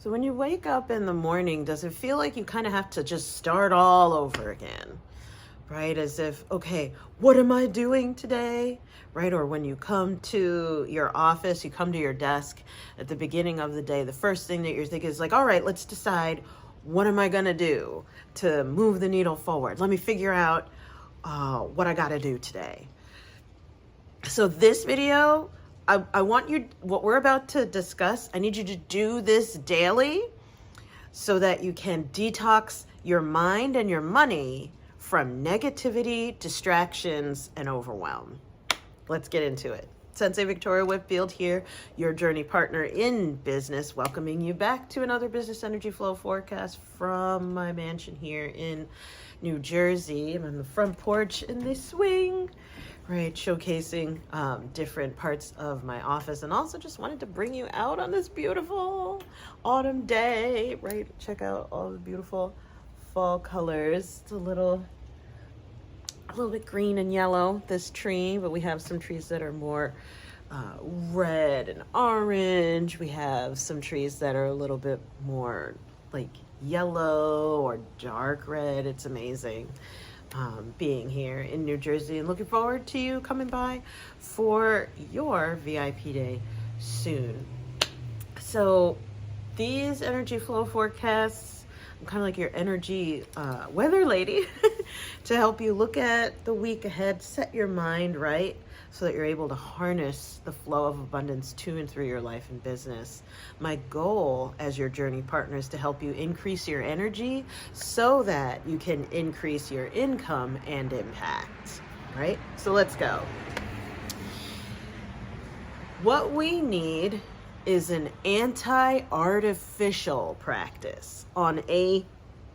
So when you wake up in the morning, does it feel like you kind of have to just start all over again? Right? As if, okay, what am I doing today? Right? Or when you come to your office, you come to your desk at the beginning of the day, the first thing that you're thinking is like, all right, let's decide, what am I going to do to move the needle forward? Let me figure out what I got to do today. So this video, I want you, what we're about to discuss, I need you to do this daily so that you can detox your mind and your money from negativity, distractions, and overwhelm. Let's get into it. Sensei Victoria Whitfield here, your journey partner in business, welcoming you back to another Business Energy Flow forecast from my mansion here in New Jersey. I'm on the front porch in the swing, right, showcasing different parts of my office, and also just wanted to bring you out on this beautiful autumn day, right? Check out all the beautiful fall colors. It's a little bit green and yellow, this tree, but we have some trees that are more red and orange. We have some trees that are a little bit more like yellow or dark red. It's amazing being here in New Jersey, and looking forward to you coming by for your VIP day soon. So these energy flow forecasts, I'm kind of like your energy weather lady to help you look at the week ahead, set your mind right so that you're able to harness the flow of abundance to and through your life and business. My goal as your journey partner is to help you increase your energy so that you can increase your income and impact, right? So let's go. What we need is an anti-artificial practice on a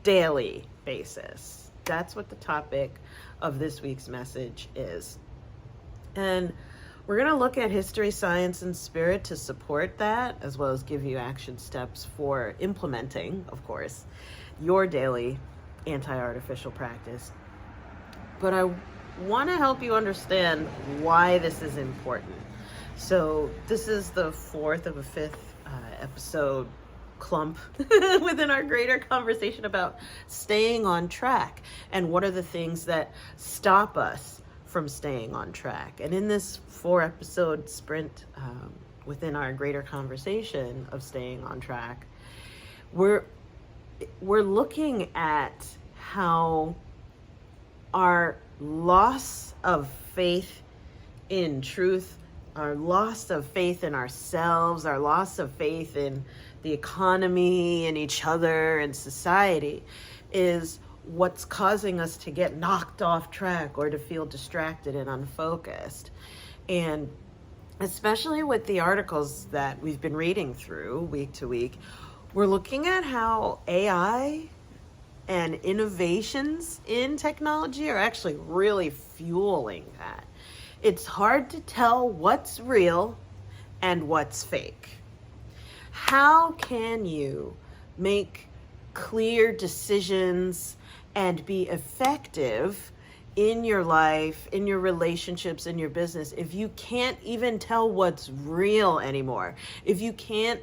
daily basis. That's what the topic of this week's message is. And we're going to look at history, science, and spirit to support that, as well as give you action steps for implementing, of course, your daily anti-artificial practice. But I want to help you understand why this is important. So this is the fourth of a fifth episode clump within our greater conversation about staying on track and what are the things that stop us from staying on track. And in this 4-episode sprint within our greater conversation of staying on track, we're looking at how our loss of faith in truth, our loss of faith in ourselves, our loss of faith in the economy and each other and society is what's causing us to get knocked off track or to feel distracted and unfocused. And especially with the articles that we've been reading through week to week, we're looking at how AI and innovations in technology are actually really fueling that. It's hard to tell what's real and what's fake. How can you make clear decisions and be effective in your life, in your relationships, in your business, if you can't even tell what's real anymore? If you can't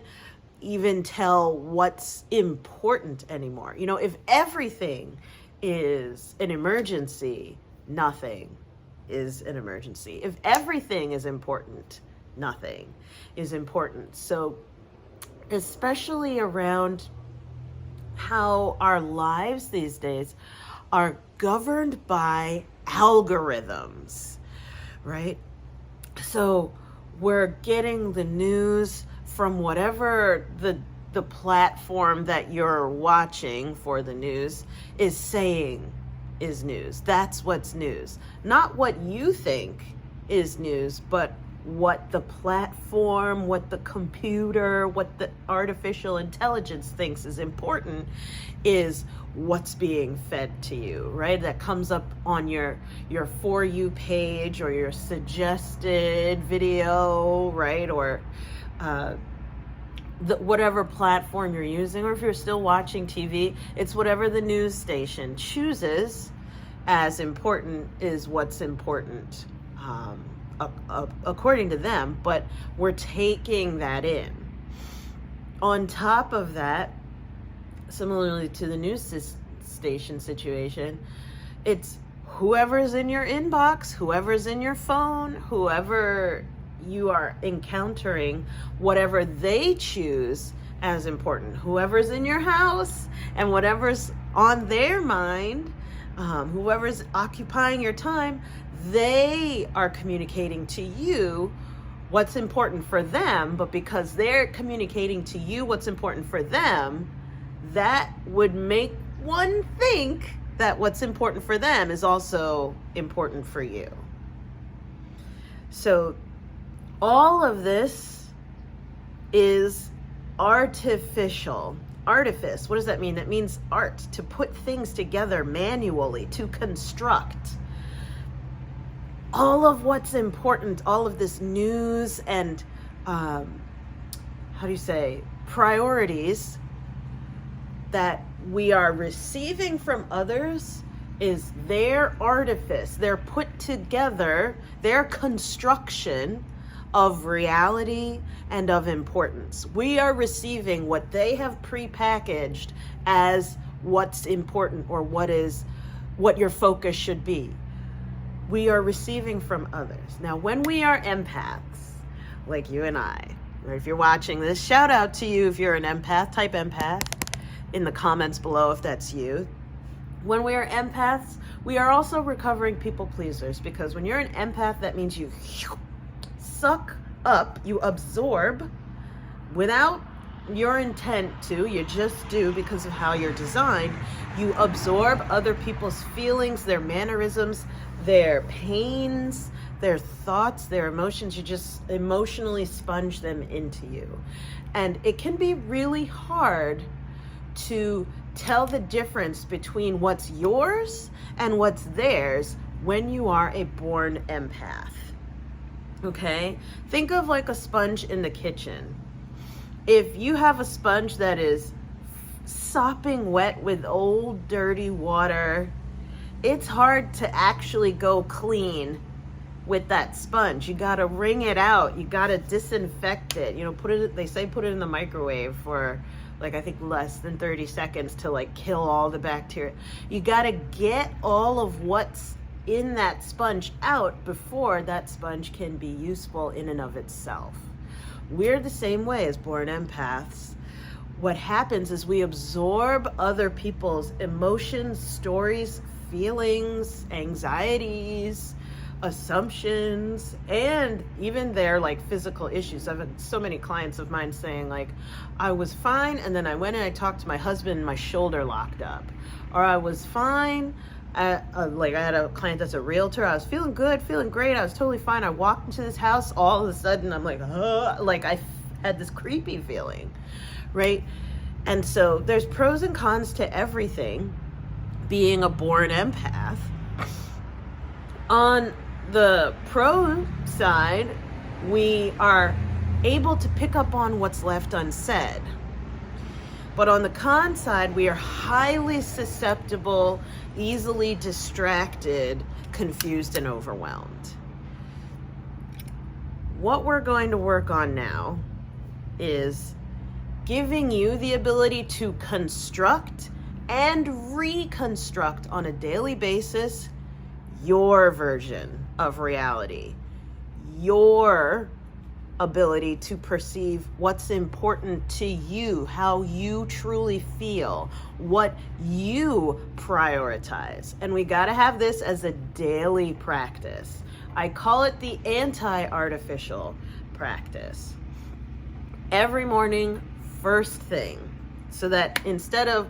even tell what's important anymore? You know, if everything is an emergency, nothing is an emergency. If everything is important, nothing is important. So especially around how our lives these days are governed by algorithms, right? So we're getting the news from whatever the platform that you're watching for the news is saying is news. That's what's news. Not what you think is news, but what the platform, what the computer, what the artificial intelligence thinks is important is what's being fed to you, right? That comes up on your For You page or your suggested video, right? Or whatever platform you're using, or if you're still watching TV, it's whatever the news station chooses as important is what's important. According to them, but we're taking that in. On top of that, similarly to the news station situation, it's whoever's in your inbox, whoever's in your phone, whoever you are encountering, whatever they choose as important, whoever's in your house and whatever's on their mind, whoever's occupying your time, they are communicating to you what's important for them. But because they're communicating to you what's important for them, that would make one think that what's important for them is also important for you. So all of this is artificial. Artifice, what does that mean? That means art, to put things together manually, to construct. All of what's important, all of this news and, priorities that we are receiving from others is their artifice, their put together, their construction of reality and of importance. We are receiving what they have prepackaged as what's important or what your focus should be. We are receiving from others. Now, when we are empaths, like you and I, or if you're watching this, shout out to you if you're an empath, type empath in the comments below if that's you. When we are empaths, we are also recovering people pleasers, because when you're an empath, that means you suck up, you absorb without your intent to, you just do because of how you're designed. You absorb other people's feelings, their mannerisms, their pains, their thoughts, their emotions. You just emotionally sponge them into you. And it can be really hard to tell the difference between what's yours and what's theirs when you are a born empath. Okay? Think of like a sponge in the kitchen. If you have a sponge that is sopping wet with old dirty water, it's hard to actually go clean with that sponge. You got to wring it out. You got to disinfect it. You know, they say put it in the microwave for like, I think less than 30 seconds to like kill all the bacteria. You got to get all of what's in that sponge out before that sponge can be useful in and of itself. We're the same way as born empaths. What happens is we absorb other people's emotions, stories, feelings, anxieties, assumptions, and even their like physical issues. I've had so many clients of mine saying like, I was fine and then I went and I talked to my husband and my shoulder locked up. Or I was fine, like I had a client that's a realtor. I was feeling good, feeling great. I was totally fine. I walked into this house. All of a sudden I'm like I had this creepy feeling, right? And so there's pros and cons to everything being a born empath. On the pro side, we are able to pick up on what's left unsaid. But on the con side, we are highly susceptible, easily distracted, confused, and overwhelmed. What we're going to work on now is giving you the ability to construct and reconstruct on a daily basis your version of reality, your ability to perceive what's important to you, how you truly feel, what you prioritize. And we got to have this as a daily practice. I call it the anti-artificial practice. Every morning, first thing, so that instead of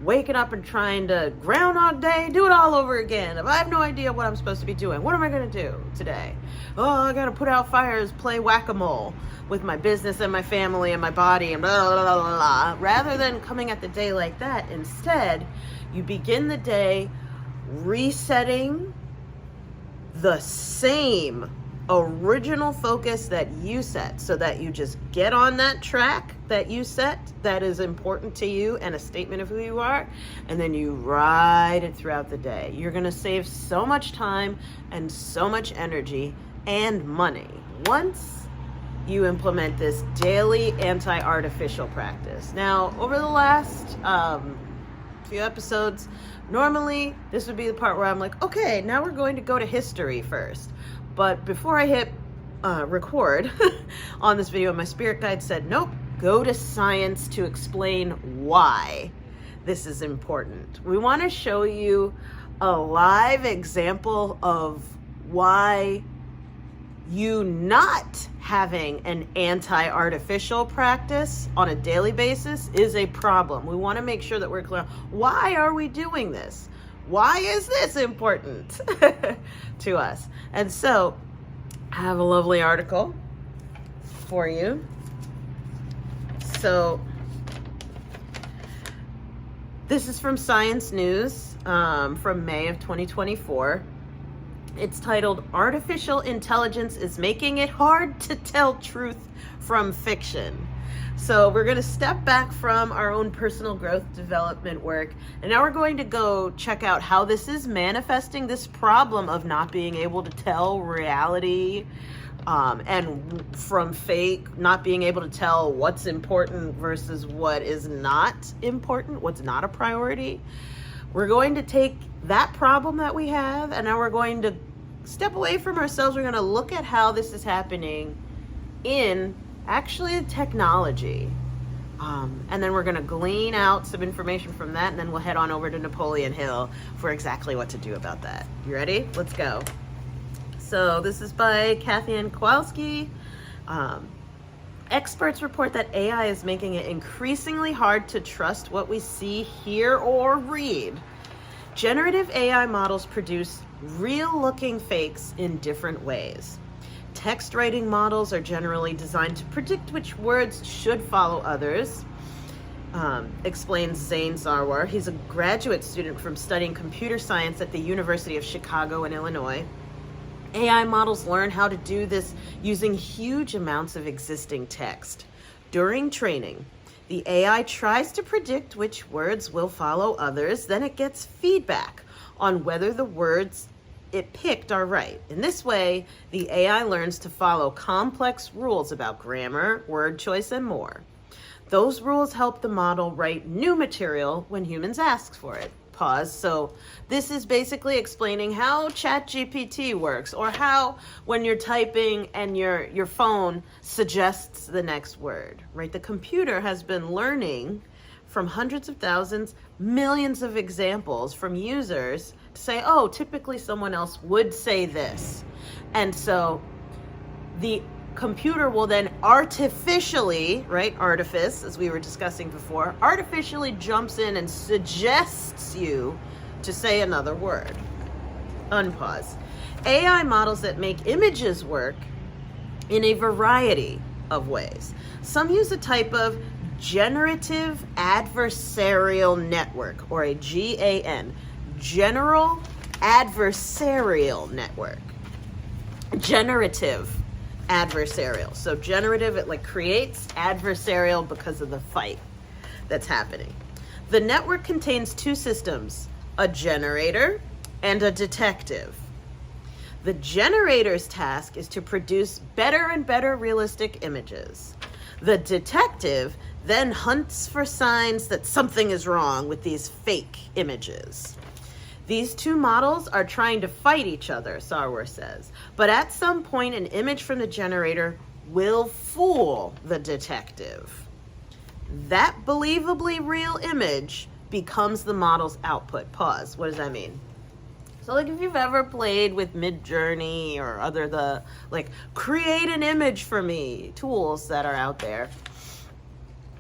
waking up and trying to Groundhog Day, do it all over again. If I have no idea what I'm supposed to be doing, what am I going to do today? Oh, I got to put out fires, play whack-a-mole with my business and my family and my body and blah, blah, blah, blah, blah. Rather than coming at the day like that, instead, you begin the day resetting the same original focus that you set, so that you just get on that track that you set that is important to you and a statement of who you are, and then you ride it throughout the day. You're going to save so much time and so much energy and money once you implement this daily anti-artificial practice. Now, over the last few episodes, normally this would be the part where I'm like, okay, now we're going to go to history first. But before I hit record on this video, my spirit guide said, nope, go to science to explain why this is important. We want to show you a live example of why you not having an anti-artificial practice on a daily basis is a problem. We want to make sure that we're clear. Why are we doing this? Why is this important to us? And so I have a lovely article for you. So this is from Science News from May of 2024. It's titled, Artificial Intelligence is Making It Hard to Tell Truth from Fiction. So we're going to step back from our own personal growth development work, and now we're going to go check out how this is manifesting this problem of not being able to tell reality and from fake, not being able to tell what's important versus what is not important, what's not a priority. We're going to take that problem that we have, and now we're going to step away from ourselves. We're going to look at how this is happening in actually technology. And then we're going to glean out some information from that, and then we'll head on over to Napoleon Hill for exactly what to do about that. You ready? Let's go. So this is by Kathy Ann Kowalski. Experts report that AI is making it increasingly hard to trust what we see, hear, or read. Generative AI models produce real-looking fakes in different ways. Text writing models are generally designed to predict which words should follow others, explains Zane Zarwar. He's a graduate student from studying computer science at the University of Chicago in Illinois. AI models learn how to do this using huge amounts of existing text. During training, the AI tries to predict which words will follow others, then it gets feedback on whether the words it picked are right. In this way, the AI learns to follow complex rules about grammar, word choice, and more. Those rules help the model write new material when humans ask for it. Pause. So this is basically explaining how ChatGPT works, or how when you're typing and your phone suggests the next word, right? The computer has been learning from hundreds of thousands, millions of examples from users to say, oh, typically someone else would say this. And so the computer will then artificially, right, artifice, as we were discussing before, artificially jumps in and suggests you to say another word. Unpause. AI models that make images work in a variety of ways. Some use a type of generative adversarial network, or a GAN, general adversarial network. Generative adversarial. So generative, it like creates, adversarial because of the fight that's happening. The network contains two systems, a generator and a detective. The generator's task is to produce better and better realistic images. The detective then hunts for signs that something is wrong with these fake images. These two models are trying to fight each other, Sarwar says, but at some point an image from the generator will fool the detective. That believably real image becomes the model's output. Pause. What does that mean? So like if you've ever played with Midjourney or other create an image for me tools that are out there,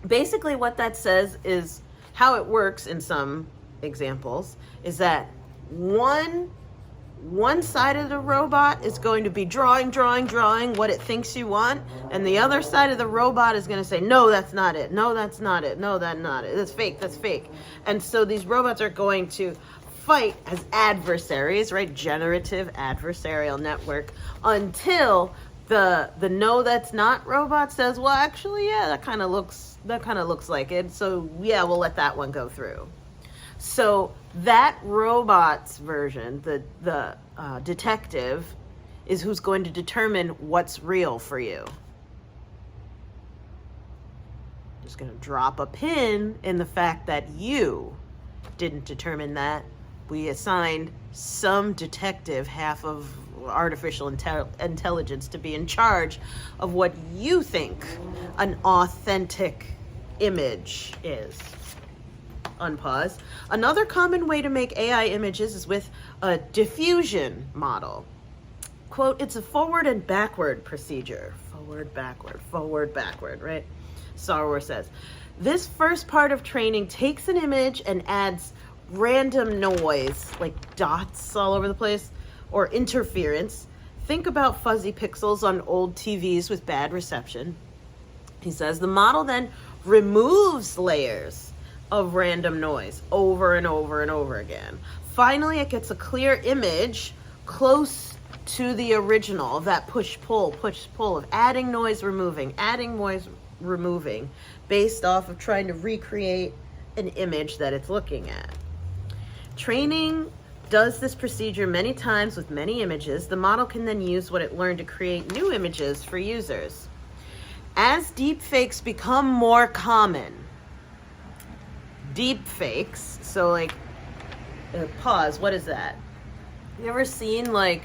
basically what that says is how it works in some examples is that one side of the robot is going to be drawing what it thinks you want, and the other side of the robot is going to say, no, that's not it, no, that's not it, no, that's not it, that's fake. And so these robots are going to fight as adversaries, right? Generative adversarial network, until the no, that's not robot says, well, actually, yeah, that kind of looks like it, so yeah, we'll let that one go through. So that robot's version, the detective, is who's going to determine what's real for you. Just going to drop a pin in the fact that you didn't determine that. We assigned some detective, half of artificial intelligence, to be in charge of what you think an authentic image is. Unpause. Another common way to make AI images is with a diffusion model. Quote, it's a forward and backward procedure. Forward, backward, right? Star Wars says. This first part of training takes an image and adds random noise, like dots all over the place, or interference. Think about fuzzy pixels on old TVs with bad reception. He says the model then removes layers of random noise over and over and over again. Finally, it gets a clear image close to the original of that push-pull of adding noise, removing, based off of trying to recreate an image that it's looking at. Training does this procedure many times with many images. The model can then use what it learned to create new images for users. As deepfakes become more common, so like, pause, what is that? You ever seen like,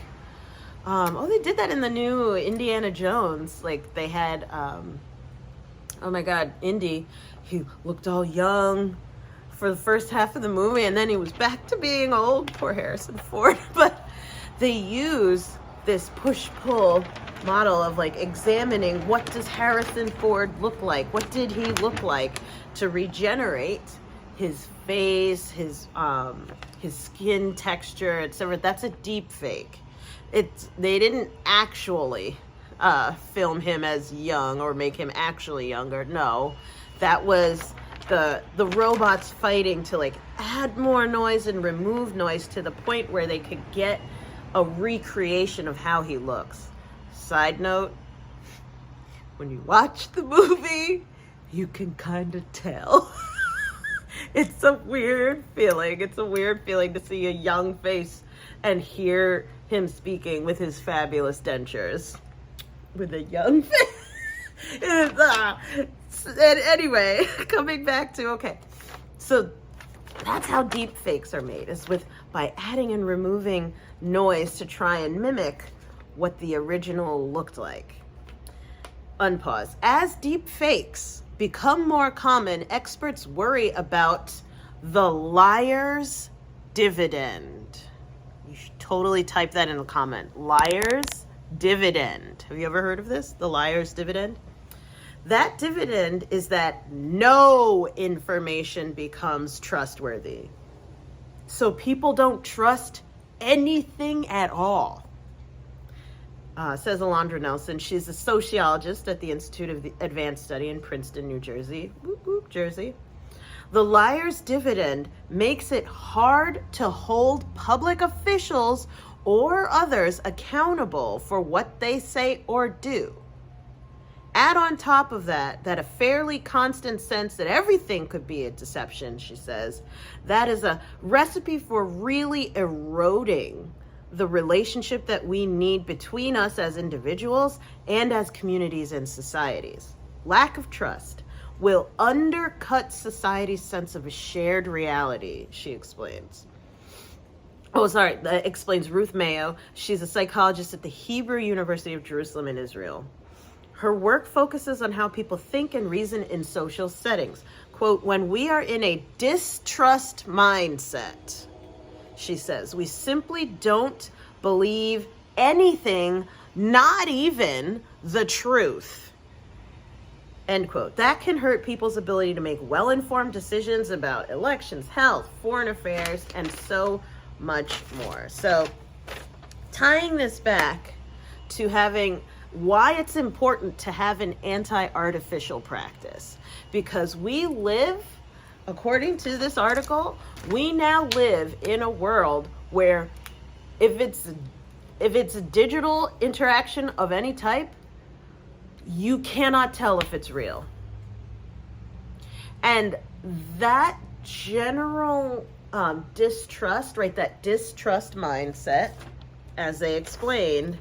they did that in the new Indiana Jones. Like they had, oh my God, Indy, he looked all young for the first half of the movie, and then he was back to being old, poor Harrison Ford. But they use this push-pull model of like examining what does Harrison Ford look like? What did he look like to regenerate his face, his skin texture, etc. That's a deep fake. They didn't actually film him as young or make him actually younger. No, that was the robots fighting to like add more noise and remove noise to the point where they could get a recreation of how he looks. Side note, when you watch the movie, you can kind of tell. It's a weird feeling. It's a weird feeling to see a young face and hear him speaking with his fabulous dentures. With a young face. Anyway, coming back to, okay. So that's how deep fakes are made, is by adding and removing noise to try and mimic what the original looked like. Unpause. As deep fakes become more common, experts worry about the liar's dividend. You should totally type that in the comment. Liar's dividend. Have you ever heard of this? The liar's dividend? That dividend is that no information becomes trustworthy. So people don't trust anything at all. Says Alondra Nelson. She's a sociologist at the Institute of Advanced Study in Princeton, New Jersey. Whoop, whoop, Jersey. The liar's dividend makes it hard to hold public officials or others accountable for what they say or do. Add on top of that a fairly constant sense that everything could be a deception, she says. That is a recipe for really eroding the relationship that we need between us as individuals and as communities and societies. Lack of trust will undercut society's sense of a shared reality, she explains. That explains Ruth Mayo. She's a psychologist at the Hebrew University of Jerusalem in Israel. Her work focuses on how people think and reason in social settings. Quote, when we are in a distrust mindset, she says, we simply don't believe anything, not even the truth. End quote. That can hurt people's ability to make well-informed decisions about elections, health, foreign affairs, and so much more. So tying this back to why it's important to have an anti-artificial practice, because we live, according to this article, we now live in a world where if it's a digital interaction of any type, you cannot tell if it's real. And that general distrust, right, that distrust mindset, as they explained,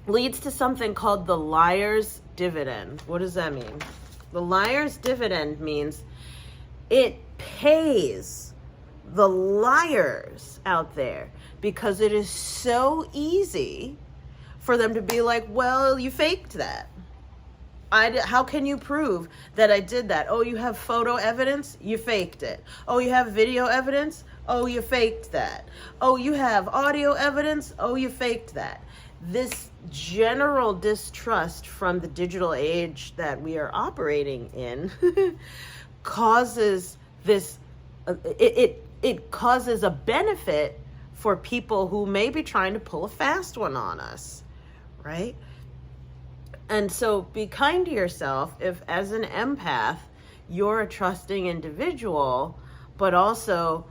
leads to something called the liar's dividend. What does that mean? The liar's dividend means it pays the liars out there because it is so easy for them to be like, well, you faked that. How can you prove that I did that? Oh, you have photo evidence? You faked it. Oh, you have video evidence? Oh, you faked that. Oh, you have audio evidence? Oh, you faked that. This general distrust from the digital age that we are operating in causes this, it causes a benefit for people who may be trying to pull a fast one on us, right? And so be kind to yourself if, as an empath, you're a trusting individual, but also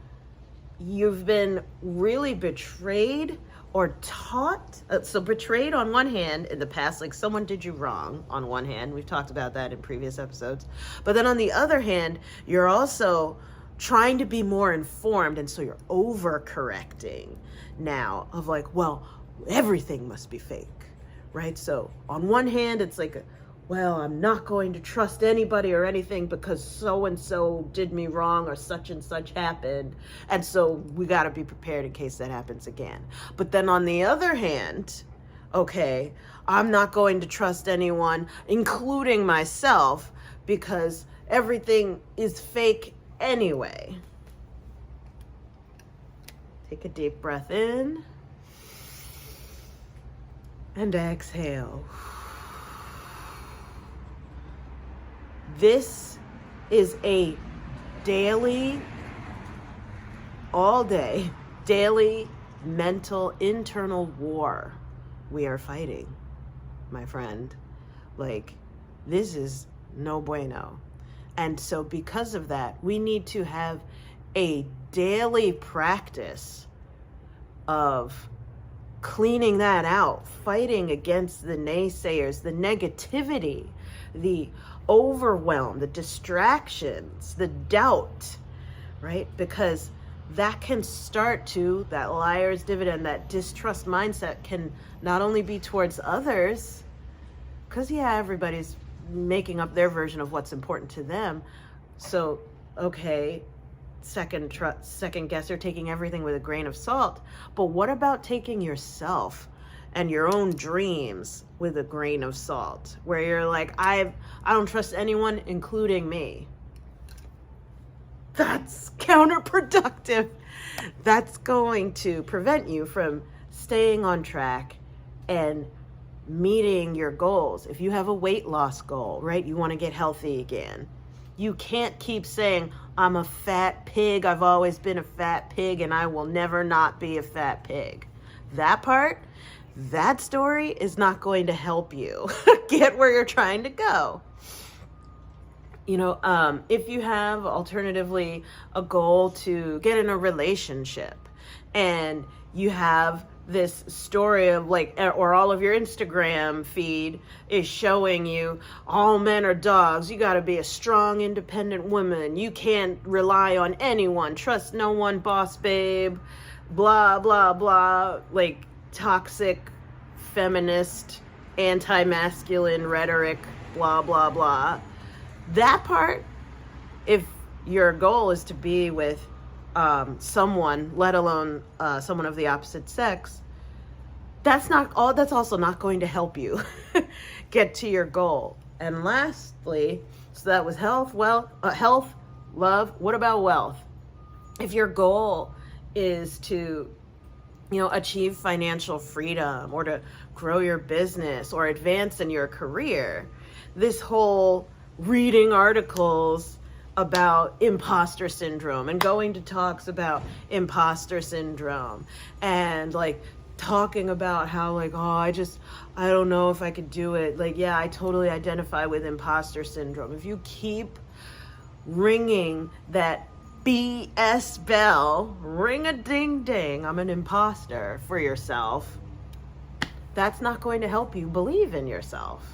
you've been really betrayed or taught. So betrayed on one hand in the past, like someone did you wrong on one hand. We've talked about that in previous episodes. But then on the other hand, you're also trying to be more informed. And so you're overcorrecting now of like, well, everything must be fake. Right? So on one hand, it's like, well, I'm not going to trust anybody or anything because so-and-so did me wrong or such and such happened. And so we got to be prepared in case that happens again. But then on the other hand, okay, I'm not going to trust anyone, including myself, because everything is fake anyway. Take a deep breath in. And exhale. This is a daily, all day, daily mental internal war we are fighting, my friend. Like, this is no bueno. And so because of that, we need to have a daily practice of cleaning that out, fighting against the naysayers, the negativity, the overwhelm, the distractions, the doubt, right? Because that can start to, that liar's dividend, that distrust mindset can not only be towards others, because yeah, everybody's making up their version of what's important to them. So, okay, second guesser, taking everything with a grain of salt. But what about taking yourself and your own dreams with a grain of salt, where you're like, I don't trust anyone, including me? That's counterproductive. That's going to prevent you from staying on track and meeting your goals. If you have a weight loss goal, right? You want to get healthy again. You can't keep saying, I'm a fat pig, I've always been a fat pig, and I will never not be a fat pig. That part, that story is not going to help you get where you're trying to go. You know, if you have alternatively a goal to get in a relationship and you have this story of like, or all of your Instagram feed is showing you all men are dogs, you got to be a strong, independent woman, you can't rely on anyone, trust no one, boss babe, blah, blah, blah, like toxic, feminist, anti-masculine rhetoric, blah, blah, blah. That part, if your goal is to be with someone, let alone someone of the opposite sex, that's also not going to help you get to your goal. And lastly, so that was health, love. What about wealth? If your goal is to, achieve financial freedom or to grow your business or advance in your career, this whole reading articles about imposter syndrome and going to talks about imposter syndrome and like talking about how like, I don't know if I could do it. Like, yeah, I totally identify with imposter syndrome. If you keep ringing that BS bell, ring a ding ding, I'm an imposter for yourself, that's not going to help you believe in yourself.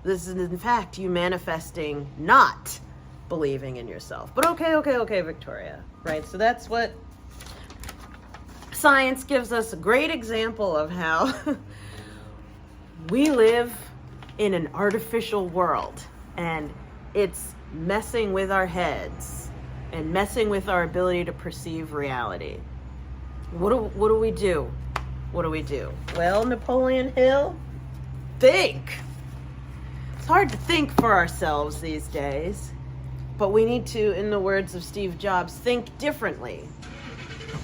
This is in fact you manifesting not believing in yourself. But okay, Victoria, right? So that's what science gives us a great example of how we live in an artificial world. And it's messing with our heads and messing with our ability to perceive reality. What do we do? What do we do? Well, Napoleon Hill, think. It's hard to think for ourselves these days, but we need to, in the words of Steve Jobs, think differently.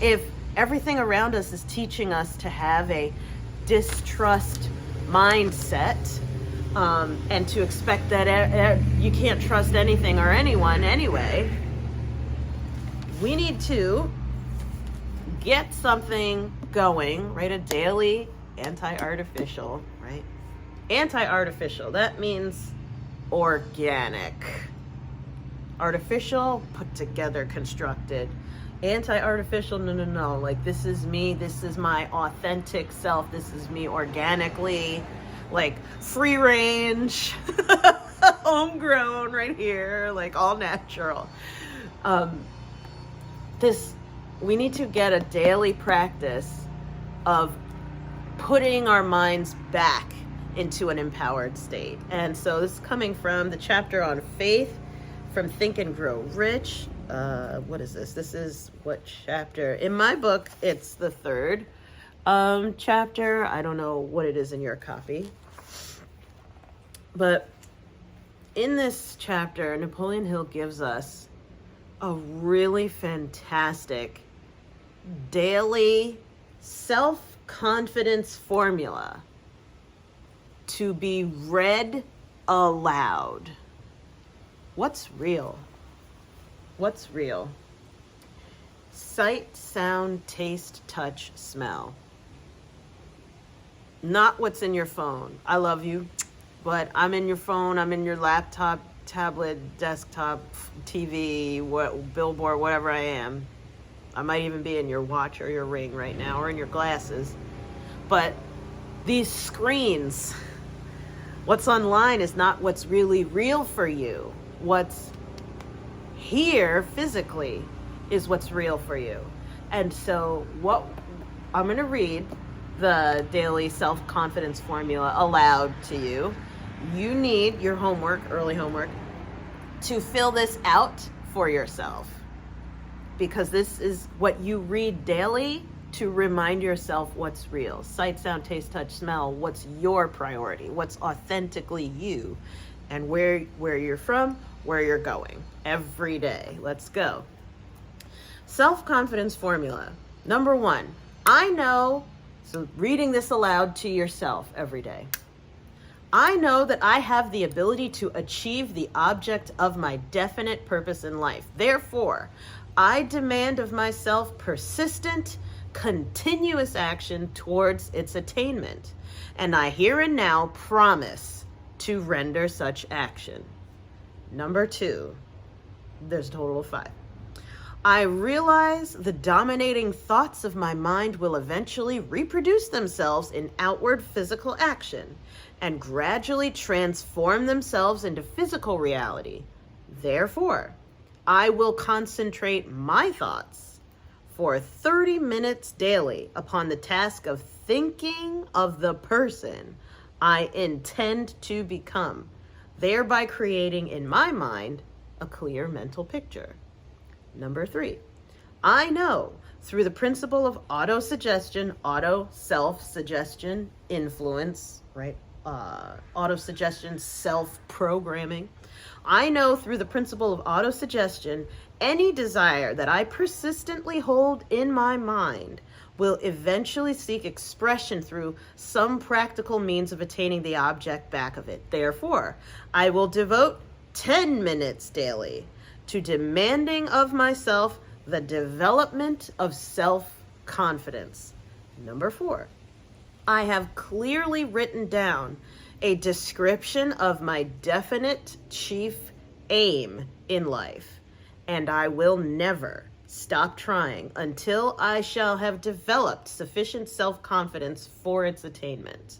If everything around us is teaching us to have a distrust mindset, and to expect that you can't trust anything or anyone anyway, we need to get something going, right? A daily anti-artificial, right? Anti-artificial, that means organic. Artificial, put together, constructed. Anti-artificial, no. Like, this is me, this is my authentic self, this is me organically, like free range, homegrown right here, like all natural. We need to get a daily practice of putting our minds back into an empowered state. And so this is coming from the chapter on faith from Think and Grow Rich. What is this? This is what chapter? In my book, it's the third chapter. I don't know what it is in your copy. But in this chapter, Napoleon Hill gives us a really fantastic daily self-confidence formula to be read aloud. What's real? What's real? Sight, sound, taste, touch, smell. Not what's in your phone. I love you, but I'm in your phone, I'm in your laptop, tablet, desktop, TV, billboard, whatever I am. I might even be in your watch or your ring right now, or in your glasses. But these screens, what's online is not what's really real for you. What's here physically is what's real for you. And so what I'm going to read the daily self-confidence formula aloud to you. You need your homework, early homework, to fill this out for yourself, because this is what you read daily to remind yourself what's real. Sight, sound, taste, touch, smell. What's your priority? What's authentically you? And where you're from, where you're going every day. Let's go. Self-confidence formula. Number 1, I know, so reading this aloud to yourself every day. I know that I have the ability to achieve the object of my definite purpose in life. Therefore, I demand of myself persistent, continuous action towards its attainment. And I here and now promise to render such action. Number 2, there's a total of 5. I realize the dominating thoughts of my mind will eventually reproduce themselves in outward physical action and gradually transform themselves into physical reality. Therefore, I will concentrate my thoughts for 30 minutes daily upon the task of thinking of the person I intend to become, thereby creating in my mind a clear mental picture. Number 3, I know through the principle of auto-suggestion, self-suggestion, influence, right? Auto-suggestion, self-programming. I know through the principle of auto-suggestion, any desire that I persistently hold in my mind will eventually seek expression through some practical means of attaining the object back of it. Therefore, I will devote 10 minutes daily to demanding of myself the development of self-confidence. Number 4, I have clearly written down a description of my definite chief aim in life, and I will never stop trying until I shall have developed sufficient self-confidence for its attainment.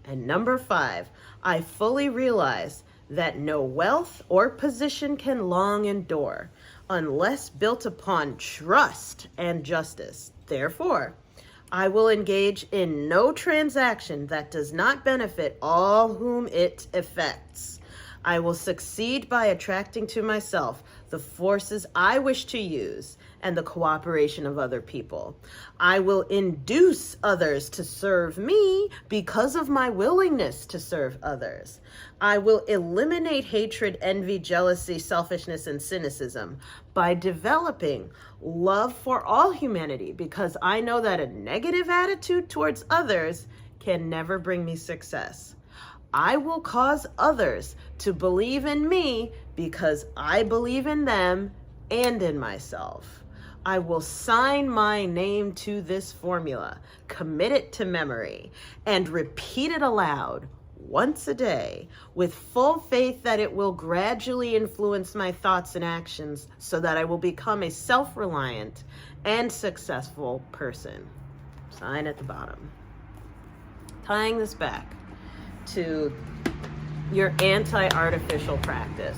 And number 5, I fully realize that no wealth or position can long endure unless built upon trust and justice. Therefore, I will engage in no transaction that does not benefit all whom it affects. I will succeed by attracting to myself the forces I wish to use and the cooperation of other people. I will induce others to serve me because of my willingness to serve others. I will eliminate hatred, envy, jealousy, selfishness, and cynicism by developing love for all humanity, because I know that a negative attitude towards others can never bring me success. I will cause others to believe in me because I believe in them and in myself. I will sign my name to this formula, commit it to memory, and repeat it aloud once a day with full faith that it will gradually influence my thoughts and actions so that I will become a self-reliant and successful person. Sign at the bottom. Tying this back to your anti-artificial practice.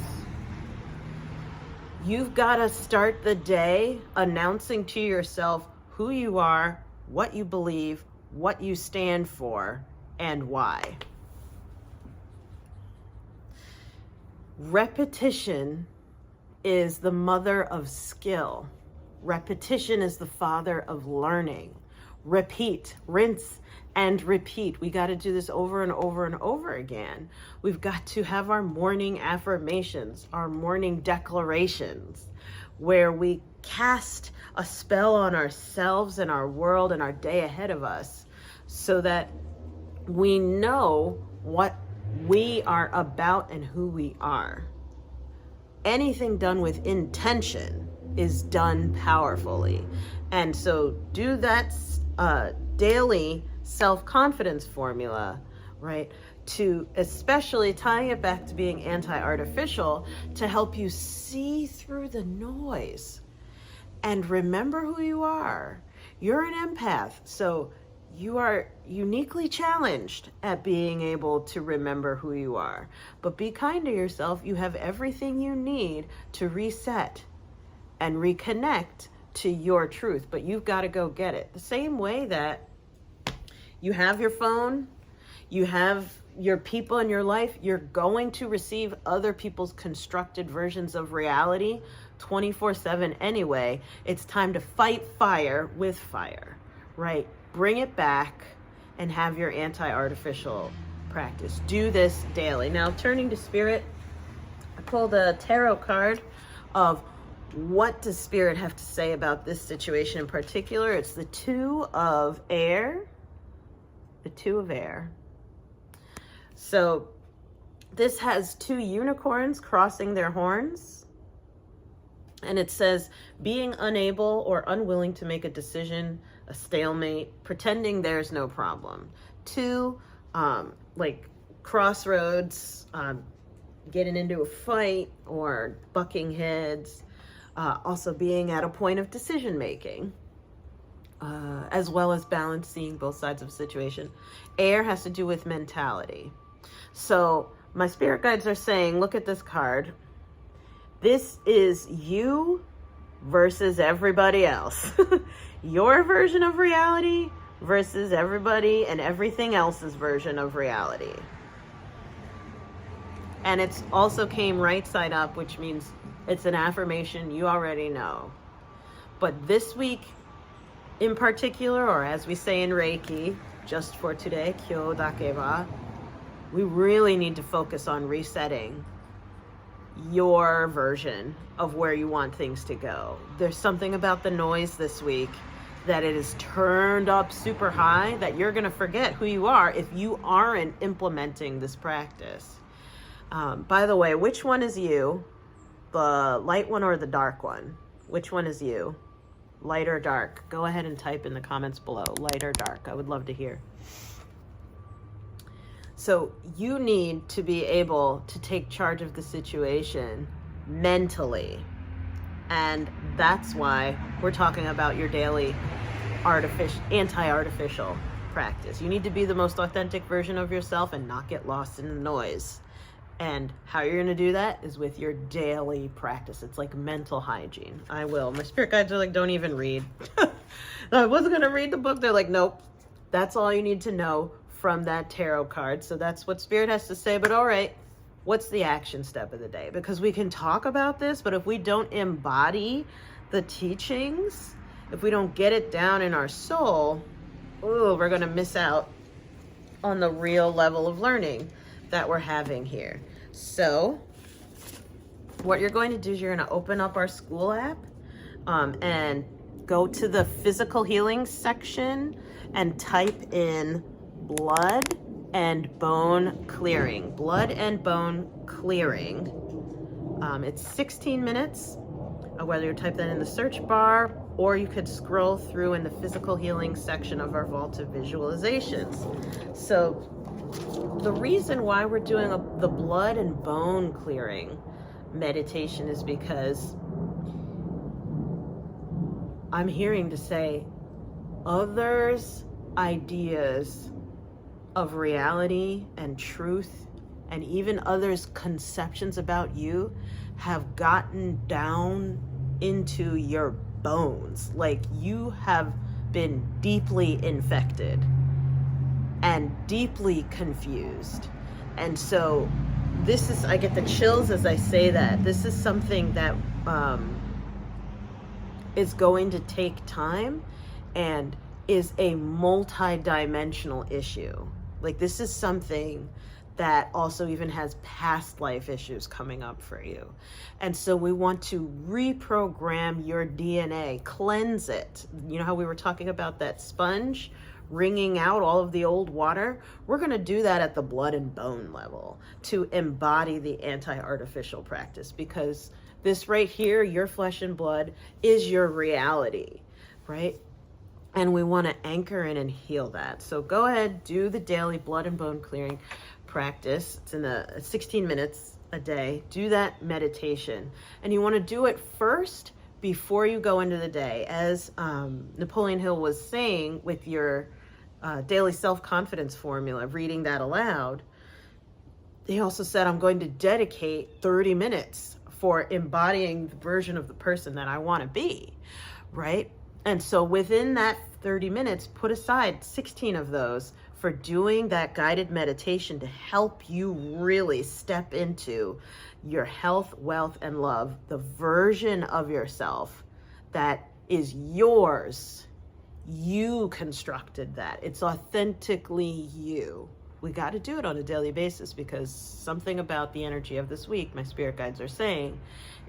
You've got to start the day announcing to yourself who you are, what you believe, what you stand for, and why. Repetition is the mother of skill. Repetition is the father of learning. Repeat, rinse, and repeat. We got to do this over and over and over again. We've got to have our morning affirmations, our morning declarations, where we cast a spell on ourselves and our world and our day ahead of us so that we know what we are about and who we are. Anything done with intention is done powerfully. And so do that daily self-confidence formula, right? To especially tying it back to being anti-artificial, to help you see through the noise and remember who you are. You're an empath, so you are uniquely challenged at being able to remember who you are. But be kind to yourself. You have everything you need to reset and reconnect to your truth, but you've got to go get it. The same way that you have your phone, you have your people in your life, you're going to receive other people's constructed versions of reality 24/7 anyway. It's time to fight fire with fire, right? Bring it back and have your anti-artificial practice. Do this daily. Now, turning to Spirit, I pulled a tarot card of what does Spirit have to say about this situation in particular. It's the Two of Air. The Two of Air. So this has two unicorns crossing their horns. And it says, being unable or unwilling to make a decision, a stalemate, pretending there's no problem. Two, like crossroads, getting into a fight or bucking heads. Also being at a point of decision making, as well as balancing both sides of a situation. Air has to do with mentality. So my spirit guides are saying, look at this card. This is you versus everybody else. Your version of reality versus everybody and everything else's version of reality. And it's also came right side up, which means it's an affirmation you already know. But this week in particular, or as we say in Reiki, just for today, Kyo Dakeva, we really need to focus on resetting your version of where you want things to go. There's something about the noise this week that it is turned up super high that you're going to forget who you are if you aren't implementing this practice. By the way, which one is you? The light one or the dark one? Which one is you? Light or dark? Go ahead and type in the comments below, light or dark. I would love to hear. So you need to be able to take charge of the situation mentally. And that's why we're talking about your daily anti-artificial practice. You need to be the most authentic version of yourself and not get lost in the noise. And how you're going to do that is with your daily practice. It's like mental hygiene. I will. My spirit guides are like, don't even read. I wasn't going to read the book. They're like, nope. That's all you need to know from that tarot card. So that's what Spirit has to say. But all right, what's the action step of the day? Because we can talk about this, but if we don't embody the teachings, if we don't get it down in our soul, we're going to miss out on the real level of learning that we're having here. So what you're going to do is you're going to open up our school app and go to the physical healing section and type in blood and bone clearing. Blood and bone clearing. It's 16 minutes, whether you type that in the search bar, or you could scroll through in the physical healing section of our vault of visualizations. So the reason why we're doing the blood and bone clearing meditation is because I'm hearing to say others' ideas of reality and truth, and even others' conceptions about you, have gotten down into your bones. Like, you have been deeply infected and deeply confused. And so this is, I get the chills as I say that. This is something that is going to take time and is a multi-dimensional issue. Like, this is something that also even has past life issues coming up for you. And so we want to reprogram your DNA, cleanse it. You know how we were talking about that sponge wringing out all of the old water? We're going to do that at the blood and bone level to embody the anti-artificial practice, because this right here, your flesh and blood, is your reality, right? And we want to anchor in and heal that. So go ahead, do the daily blood and bone clearing practice. It's in 16 minutes a day. Do that meditation. And you want to do it first before you go into the day. As Napoleon Hill was saying with your daily self-confidence formula, reading that aloud, he also said, I'm going to dedicate 30 minutes for embodying the version of the person that I want to be, right? And so within that 30 minutes, put aside 16 of those for doing that guided meditation to help you really step into your health, wealth, and love, the version of yourself that is yours. You constructed that. It's authentically you. We got to do it on a daily basis, because something about the energy of this week, my spirit guides are saying,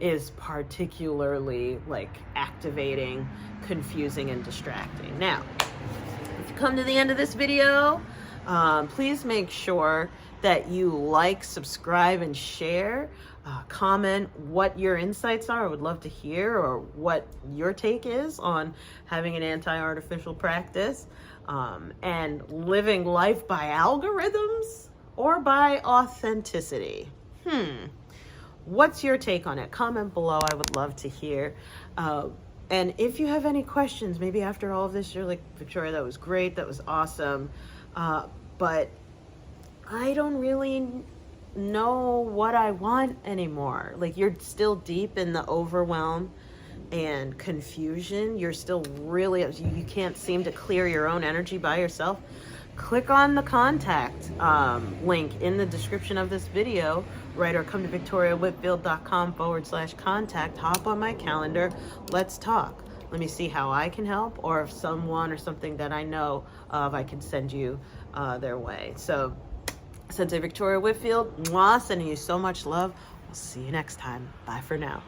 is particularly like activating, confusing, and distracting. Now, if you come to the end of this video, please make sure that you like, subscribe, and share. Comment what your insights are. I would love to hear, or what your take is on having an anti-artificial practice, and living life by algorithms or by authenticity. What's your take on it? Comment below. I would love to hear. And if you have any questions, maybe after all of this, you're like, Victoria, that was great. That was awesome. But I don't really know what I want anymore. Like, you're still deep in the overwhelm and confusion. You're still really, you can't seem to clear your own energy by yourself. Click on the contact link in the description of this video, right? Or come to victoriawhitfield.com/contact. Hop on my calendar. Let's talk. Let me see how I can help, or if someone or something that I know of, I can send you their way. So, Sensei Victoria Whitfield, sending you so much love. We'll see you next time. Bye for now.